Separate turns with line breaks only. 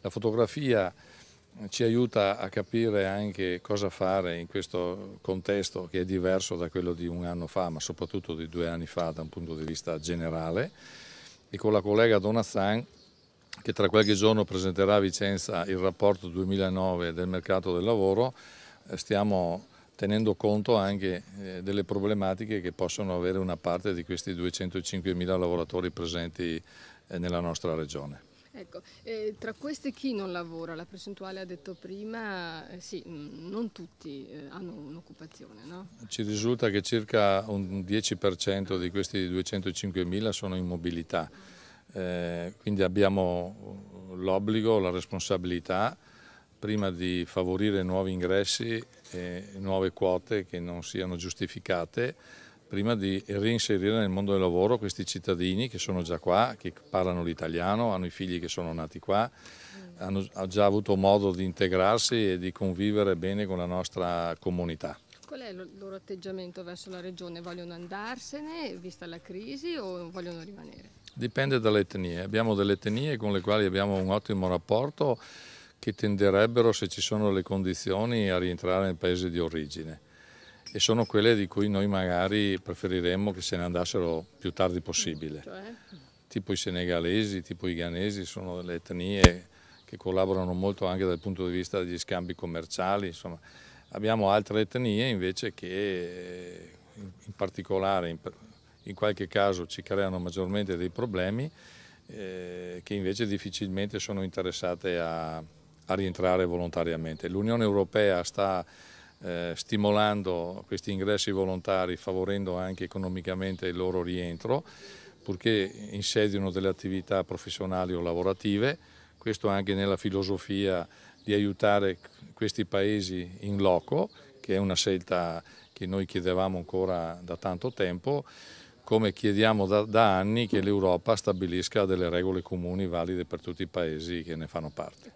La fotografia ci aiuta a capire anche cosa fare in questo contesto che è diverso da quello di un anno fa, ma soprattutto di 2 anni fa da un punto di vista generale. E con la collega Donna Zan, che tra qualche giorno presenterà a Vicenza il rapporto 2009 del mercato del lavoro, stiamo tenendo conto anche delle problematiche che possono avere una parte di questi 205.000 lavoratori presenti nella nostra regione.
Ecco, tra questi chi non lavora? La percentuale ha detto prima, sì, non tutti hanno un'occupazione, no?
Ci risulta che circa un 10% di questi 205.000 sono in mobilità, quindi abbiamo l'obbligo, la responsabilità prima di favorire nuovi ingressi e nuove quote che non siano giustificate, prima di reinserire nel mondo del lavoro questi cittadini che sono già qua, che parlano l'italiano, hanno i figli che sono nati qua, hanno già avuto modo di integrarsi e di convivere bene con la nostra comunità.
Qual è il loro atteggiamento verso la regione? Vogliono andarsene, vista la crisi, o vogliono rimanere?
Dipende dalle etnie. Abbiamo delle etnie con le quali abbiamo un ottimo rapporto che tenderebbero, se ci sono le condizioni, a rientrare nel paese di origine. E sono quelle di cui noi magari preferiremmo che se ne andassero più tardi possibile.
Cioè?
Tipo i senegalesi, tipo i ghanesi, sono delle etnie che collaborano molto anche dal punto di vista degli scambi commerciali. Insomma, abbiamo altre etnie invece che in particolare in qualche caso ci creano maggiormente dei problemi che invece difficilmente sono interessate a rientrare volontariamente. L'Unione Europea sta stimolando questi ingressi volontari, favorendo anche economicamente il loro rientro, purché insedino delle attività professionali o lavorative, questo anche nella filosofia di aiutare questi paesi in loco, che è una scelta che noi chiedevamo ancora da tanto tempo, come chiediamo da anni che l'Europa stabilisca delle regole comuni valide per tutti i paesi che ne fanno parte.